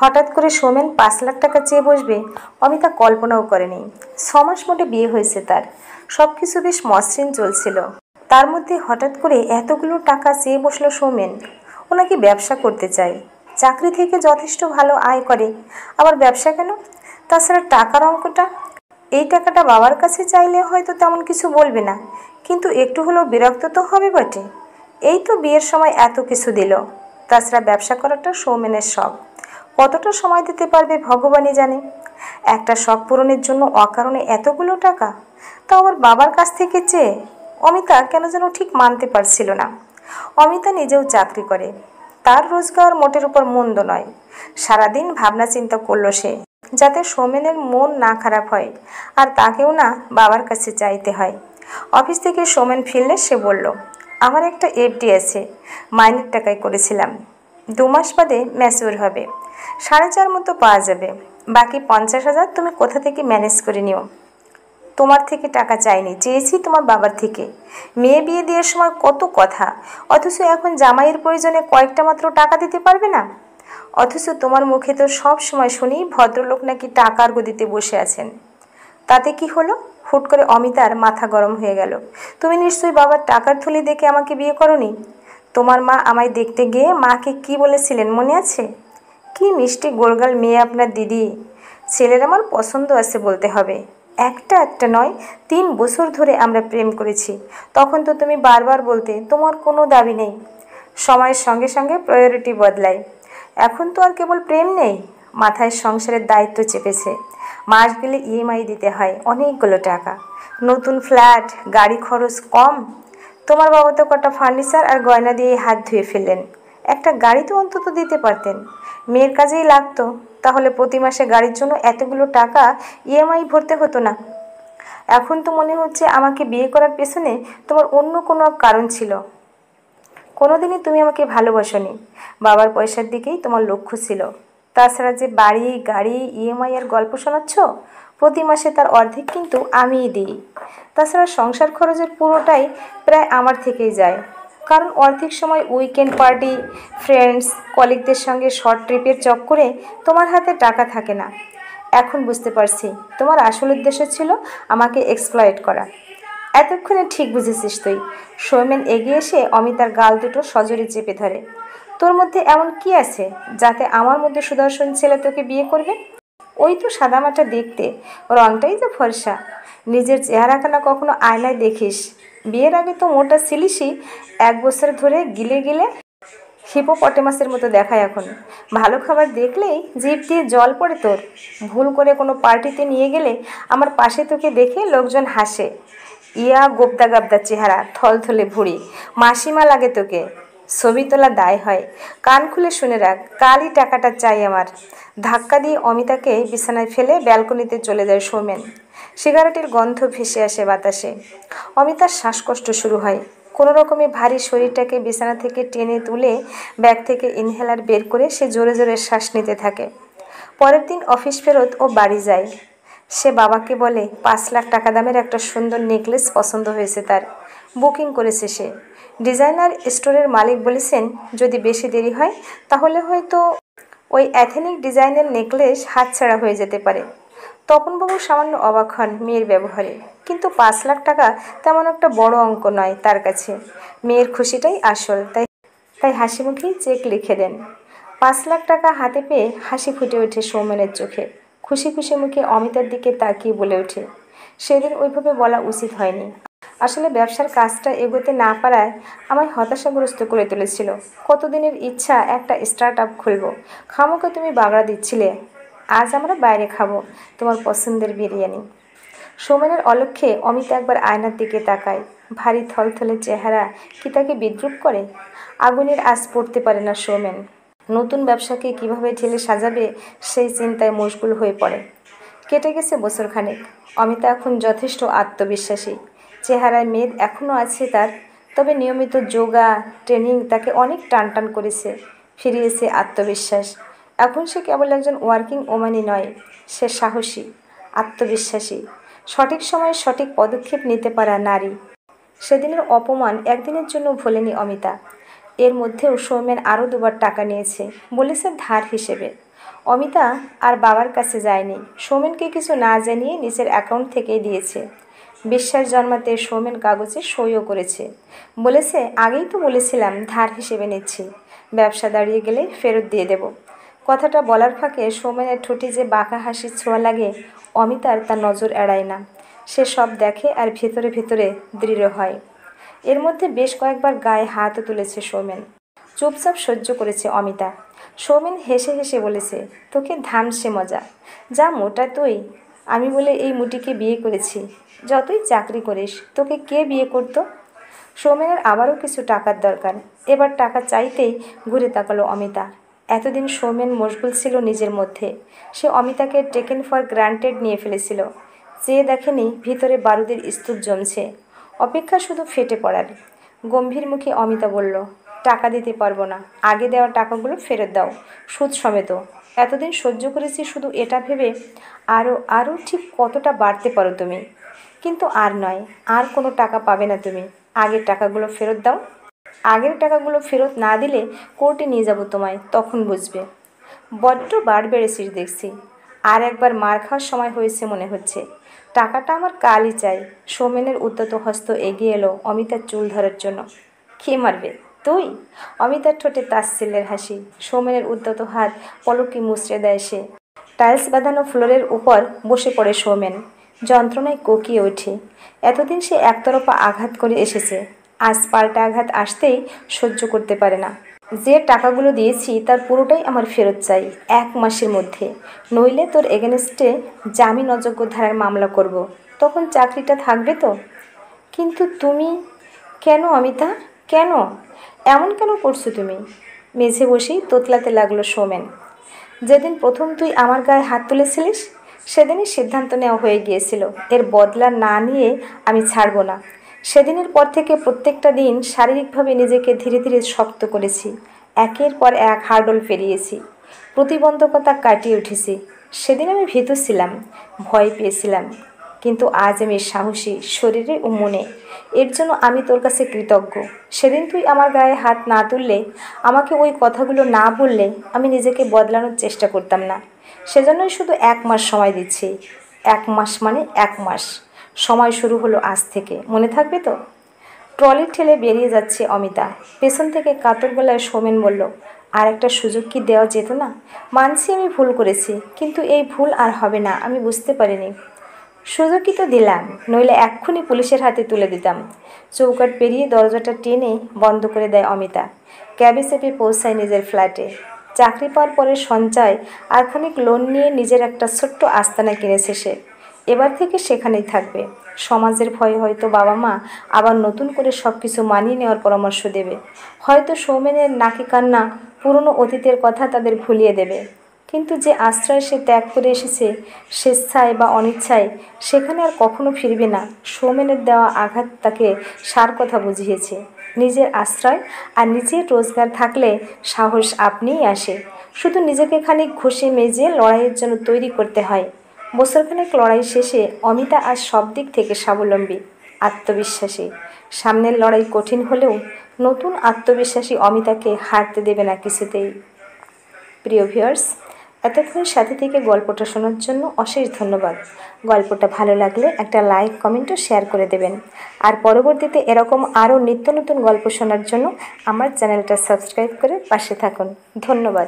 হঠাৎ করে সৌমেন 5 লাখ টাকা চেয়ে বসবে অমিতা কল্পনাও করেনি। 6 মাস মোটে বিয়ে হয়েছে তার, সব কিছু বেশ মসৃণ চলছিল। তার মধ্যে হঠাৎ করে এতগুলো টাকা চেয়ে বসলো সৌমেন। ও নাকি ব্যবসা করতে চায়, চাকরি থেকে যথেষ্ট ভালো আয় করে, আবার ব্যবসা কেন? তাছাড়া টাকার অঙ্কটা, এই টাকাটা বাবার কাছে চাইলে হয়তো তেমন কিছু বলবে না, কিন্তু একটু হলেও বিরক্ত তো হবে বটে। এই তো বিয়ের সময় এত কিছু দিল। তাছাড়া ব্যবসা করাটা সৌমেনের শখ, কতটা সময় দিতে পারবে ভগবানই জানে। একটা শখ পূরণের জন্য অকারণে এতগুলো টাকা, তাও আবার বাবার কাছ থেকে চেয়ে অমিতা কেন যেন ঠিক মানতে পারছিল না। অমিতা নিজেও চাকরি করে, তার রোজগার মোটের উপর মন্দ নয়। সারাদিন ভাবনা চিন্তা করলো সে, যাতে সৌমেনের মন না খারাপ হয় আর তাকেও না বাবার কাছে চাইতে হয়। অফিস থেকে সৌমেন ফিরলে সে বলল, আমার একটা এফডি আছে, মাইনের টাকায় করেছিলাম, 2 মাস বাদে ম্যাচিওর হবে, 4.5 মতো পাওয়া যাবে, বাকি 50,000 তুমি কোথা থেকে ম্যানেজ করে নিও। তোমার থেকে টাকা চাইনি, চেয়েছি তোমার বাবার থেকে। মেয়ে বিয়ে দেওয়ার সময় কত কথা, অথচ এখন জামাইয়ের প্রয়োজনে কয়েকটা মাত্র টাকা দিতে পারবে না। অথচ তোমার মুখে তো সব সময় শুনি ভদ্রলোক নাকি টাকার গদিতে বসে আছেন। তাতে কি হলো? হুট করে অমিতার মাথা গরম হয়ে গেল। তুমি নিশ্চয়ই বাবার টাকার থলি দেখে আমাকে বিয়ে করনি। তোমার মা আমায় দেখতে গিয়ে মাকে কি বলেছিলেন মনে আছে? কি মিষ্টি গোলগাল মেয়ে আপনার দিদি, ছেলের আমার পছন্দ আছে বলতে হবে। একটা একটা নয়, 3 বছর ধরে আমরা প্রেম করেছি। তখন তো তুমি বারবার বলতে তোমার কোনো দাবি নেই। সময়ের সঙ্গে সঙ্গে প্রায়োরিটি বদলায়। এখন তো আর কেবল প্রেম নেই, মাথায় সংসারের দায়িত্ব চেপেছে। মাস গেলে ইএমআই দিতে হয় অনেকগুলো টাকা, নতুন ফ্ল্যাট, গাড়ি খরচ কম। তোমার বাবা তো কটা ফার্নিচার আর গয়না দিয়ে হাত ধুয়ে ফেললেন, একটা গাড়ি তো অন্তত দিতে পারতেন। মেয়ের কাজেই লাগতো, তাহলে প্রতি মাসে গাড়ির জন্য এতগুলো টাকা ইএমআই ভরতে হতো না। এখন তো মনে হচ্ছে আমাকে বিয়ে করার পেছনে তোমার অন্য কোনো কারণ ছিল। কোনোদিনই তুমি আমাকে ভালোবাসোনি, বাবার পয়সার দিকেই তোমার লক্ষ্য ছিল। তাছাড়া যে বাড়ি গাড়ি ইএমআই এর গল্প শোনাচ্ছ, প্রতি মাসে তার অর্ধেক কিন্তু আমিই দিই। তাছাড়া সংসার খরচের পুরোটাই প্রায় আমার থেকেই যায়, কারণ অর্ধেক সময় উইকেন্ড পার্টি, ফ্রেন্ডস কলিগদের সঙ্গে শর্ট ট্রিপের চক্করে তোমার হাতে টাকা থাকে না। এখন বুঝতে পারছি তোমার আসল উদ্দেশ্য ছিল আমাকে এক্সপ্লয়েট করা। এতক্ষণে ঠিক বুঝেছিস তুই। সৌমেন এগিয়ে এসে অমিতার গাল দুটো সজোরে চেপে ধরে। তোর মধ্যে এমন কি আছে যাতে আমার মধ্যে সুদর্শন ছেলে তোকে বিয়ে করবে? ওই তো সাদামাটা দেখতে, রংটাই তো ফর্সা। নিজের চেহারাখানা কখনো আয়নায় দেখিস? বিয়ের আগে তো মোটা ছিলিসই, 1 বছর ধরে গিলে গিলে হিপোপটেমাসের মতো দেখায় এখন। ভালো খাবার দেখলেই জিভ দিয়ে জল পড়ে তোর। ভুল করে কোনো পার্টিতে নিয়ে গেলে আমার পাশে তোকে দেখে লোকজন হাসে। ইয়া গোবদা গাবদা চেহারা, থলথলে ভুঁড়ি, মাসিমা লাগে তোকে। ছবি তোলা দায় হয়। কান খুলে শুনে রাখ, কালই টাকাটা চাই আমার। ধাক্কা দিয়ে অমিতাকে বিছানায় ফেলে ব্যালকনিতে চলে যায় সৌমেন। সিগারেটের গন্ধ ভেসে আসে বাতাসে। অমিতার শ্বাসকষ্ট শুরু হয়। কোনো রকমে ভারী শরীরটাকে বিছানা থেকে টেনে তুলে ব্যাগ থেকে ইনহেলার বের করে সে জোরে জোরে শ্বাস নিতে থাকে। পরের দিন অফিস ফেরত ও বাড়ি যায়। সে বাবাকে বলে 5 লাখ টাকা দামের একটা সুন্দর নেকলেস পছন্দ হয়েছে তার, বুকিং করেছে সে। ডিজাইনার স্টোরের মালিক বলেছেন যদি বেশি দেরি হয় তাহলে হয়তো ওই অ্যাথেনিক ডিজাইনের নেকলেস হাতছাড়া হয়ে যেতে পারে। তপনবাবু সামান্য অবাক হন মেয়ের ব্যবহারে, কিন্তু 5 লাখ টাকা তেমন একটা বড় অঙ্ক নয় তার কাছে। মেয়ের খুশিটাই আসল, তাই তাই হাসি মুখেই চেক লিখে দেন। 5 লাখ টাকা হাতে পেয়ে হাসি ফুটে ওঠে সৌমেনের চোখে। খুশি খুশি মুখে অমিতার দিকে তাকিয়ে বলে ওঠে, সেদিন ওইভাবে বলা উচিত হয়নি। আসলে ব্যবসার কাজটা এগোতে না পারায় আমায় হতাশাগ্রস্ত করে তুলেছিল। কতদিনের ইচ্ছা একটা স্টার্ট আপ খুলবো, খামোকে তুমি বাগড়া দিচ্ছিলে। আজ আমরা বাইরে খাবো তোমার পছন্দের বিরিয়ানি। সৌমেনের অলক্ষ্যে অমিতা একবার আয়নার দিকে তাকায়। ভারী থলথলে চেহারা কি তাকে বিদ্রুপ করে? আগুনের আঁচ পড়তে পারে না সৌমেন। নতুন ব্যবসাকে কিভাবে ঢেলে সাজাবে সেই চিন্তায় মশগুল হয়ে পড়ে। কেটে গেছে বছরখানেক। অমিতা এখন যথেষ্ট আত্মবিশ্বাসী। চেহারায় মেদ এখনও আছে তার, তবে নিয়মিত যোগা ট্রেনিং তাকে অনেক টানটান করেছে, ফিরিয়েছে আত্মবিশ্বাস। এখন সে কেবল একজন ওয়ার্কিং ওম্যানই নয়, সে সাহসী, আত্মবিশ্বাসী, সঠিক সময়ে সঠিক পদক্ষেপ নিতে পারা নারী। সেদিনের অপমান একদিনের জন্য ভোলেনি অমিতা। এর মধ্যেও সৌমেন আরও 2বার টাকা নিয়েছে, বলেছে ধার হিসেবে। অমিতা আর বাবার কাছে যায়নি, সৌমেনকে কিছু না জানিয়ে নিজের অ্যাকাউন্ট থেকেই দিয়েছে। বিশ্বাস জন্মাতে সৌমেন কাগজে সইও করেছে। বলেছে, আগেই তো বলেছিলাম ধার হিসেবে নিচ্ছি, ব্যবসা দাঁড়িয়ে গেলে ফেরত দিয়ে দেব। কথাটা বলার ফাঁকে সৌমেনের ঠোঁটে যে বাঁকা হাসির ছোঁয়া লাগে, অমিতার তা নজর এড়ায় না। সে সব দেখে আর ভেতরে ভেতরে দৃঢ় হয়। এর মধ্যে বেশ কয়েকবার গায়ে হাতও তুলেছে সৌমেন। চুপচাপ সহ্য করেছে অমিতা। সৌমেন হেসে হেসে বলেছে, তোকে ধামসে মজা, যা মোটা তুই। আমি বলে এই মুটিকে বিয়ে করেছি, যতই চাকরি করিস তোকে কে বিয়ে করতো? সৌমেনের আবারও কিছু টাকার দরকার। এবার টাকা চাইতেই ঘুরে তাকালো অমিতা। এতদিন সৌমেন মশগুল ছিল নিজের মধ্যে। সে অমিতাকে টেকেন ফর গ্রান্টেড নিয়ে ফেলেছিল। চেয়ে দেখেনি ভিতরে বারুদের স্তূপ জমছে, অপেক্ষা শুধু ফেটে পড়ার। গম্ভীর মুখে অমিতা বলল, টাকা দিতে পারবো না, আগে দেওয়া টাকাগুলো ফেরত দাও, সুদ সমেত। এতদিন সহ্য করেছি শুধু এটা ভেবে আরও আরও ঠিক কতটা বাড়তে পারো তুমি। কিন্তু আর নয়, আর কোনো টাকা পাবে না তুমি। আগের টাকাগুলো ফেরত দাও। আগের টাকাগুলো ফেরত না দিলে কোর্টে নিয়ে যাব তোমায়, তখন বুঝবে। বড্ড বার বেড়েছিস দেখছি। আর একবার মার খাওয়ার সময় হয়েছে মনে হচ্ছে। টাকাটা আমার কালই চাই। সৌমেনের উদ্যত হস্ত এগিয়ে এলো অমিতার চুল ধরার জন্য। কে মারবে, তুই? অমিতার ঠোঁটে তাচ্ছিল্যের হাসি। সৌমেনের উদ্যত হাত পলকে মুচড়ে দেয় সে। টাইলস বাঁধানো ফ্লোরের উপর বসে পড়ে সৌমেন। যন্ত্রণায় কোকিয়ে ওঠে। এতদিন সে একতরফা আঘাত করে এসেছে, আজ পাল্টা আঘাত আসতেই সহ্য করতে পারে না। যে টাকাগুলো দিয়েছি তার পুরোটাই আমার ফেরত চাই, 1 মাসের মধ্যে, নইলে তোর এগেনস্টে জামিন অযোগ্য ধারার মামলা করব। তখন চাকরিটা থাকবে তো? কিন্তু তুমি, কেন অমিতা, কেন এমন কেন করছো তুমি? মেঝে বসেই তোতলাতে লাগলো সৌমেন। যেদিন প্রথম তুই আমার গায়ে হাত তুলেছিলিস সেদিনই সিদ্ধান্ত নেওয়া হয়ে গিয়েছিল, এর বদলা না নিয়ে আমি ছাড়ব না। সেদিনের পর থেকে প্রত্যেকটা দিন শারীরিকভাবে নিজেকে ধীরে ধীরে শক্ত করেছি। একের পর এক হার্ডল পেরিয়েছি, প্রতিবন্ধকতা কাটিয়ে উঠেছি। সেদিন আমি ভীতু ছিলাম, ভয় পেয়েছিলাম, কিন্তু আজ আমি সাহসী শরীরে ও মনে। এর জন্য আমি তোর কাছে কৃতজ্ঞ। সেদিন তুই আমার গায়ে হাত না তুললে, আমাকে ওই কথাগুলো না বললে, আমি নিজেকে বদলানোর চেষ্টা করতাম না। সেজন্যই শুধু 1 মাস সময় দিচ্ছি। 1 মাস মানে 1 মাস। সময় শুরু হলো আজ থেকে, মনে থাকবে তো? ট্রলি ঠেলে বেরিয়ে যাচ্ছে অমিতা। পেছন থেকে কাতর গলায় সৌমেন বলল, আর একটা সুযোগ কি দেওয়া যেত না? মানছি আমি ভুল করেছি, কিন্তু এই ভুল আর হবে না, আমি বুঝতে পারিনি। সুযোগই তো দিলাম, নইলে এক্ষুনি পুলিশের হাতে তুলে দিতাম। চৌকাঠ পেরিয়ে দরজাটা টেনে বন্ধ করে দেয় অমিতা। ক্যাবে চেপে পৌঁছায় নিজের ফ্ল্যাটে। চাকরি পাওয়ার পরে সঞ্চয় আর খানিক লোন নিয়ে নিজের একটা ছোট্ট আস্তানা কিনেছে সে। এবার থেকে সেখানেই থাকবে। সমাজের ভয়ে হয়তো বাবা মা আবার নতুন করে সব কিছু মানিয়ে নেওয়ার পরামর্শ দেবে। হয়তো সৌমেনের নাকি কান্না পুরনো অতীতের কথা তাদের ভুলিয়ে দেবে। কিন্তু যে আশ্রয় সে ত্যাগ করে এসেছে, স্বেচ্ছায় বা অনিচ্ছায়, সেখানে আর কখনো ফিরবে না। সৌমেনের দেওয়া আঘাত তাকে সার কথা বুঝিয়েছে। নিজের আশ্রয় আর নিজের রোজগার থাকলে সাহস আপনিই আসে। শুধু নিজেকে খানিক ঘষে মেজে লড়াইয়ের জন্য তৈরি করতে হয়। বছরখানেক লড়াই শেষে অমিতা আজ সব দিক থেকে স্বাবলম্বী, আত্মবিশ্বাসী। সামনের লড়াই কঠিন হলেও নতুন আত্মবিশ্বাসী অমিতাকে হারতে দেবে না কিছুতেই। প্রিয় ভিউয়ার্স, এতক্ষণ সাথে থেকে গল্পটা শোনার জন্য অশেষ ধন্যবাদ। গল্পটা ভালো লাগলে একটা লাইক, কমেন্ট ও শেয়ার করে দেবেন। আর পরবর্তীতে এরকম আরও নিত্য নতুন গল্প শোনার জন্য আমার চ্যানেলটা সাবস্ক্রাইব করে পাশে থাকুন। ধন্যবাদ।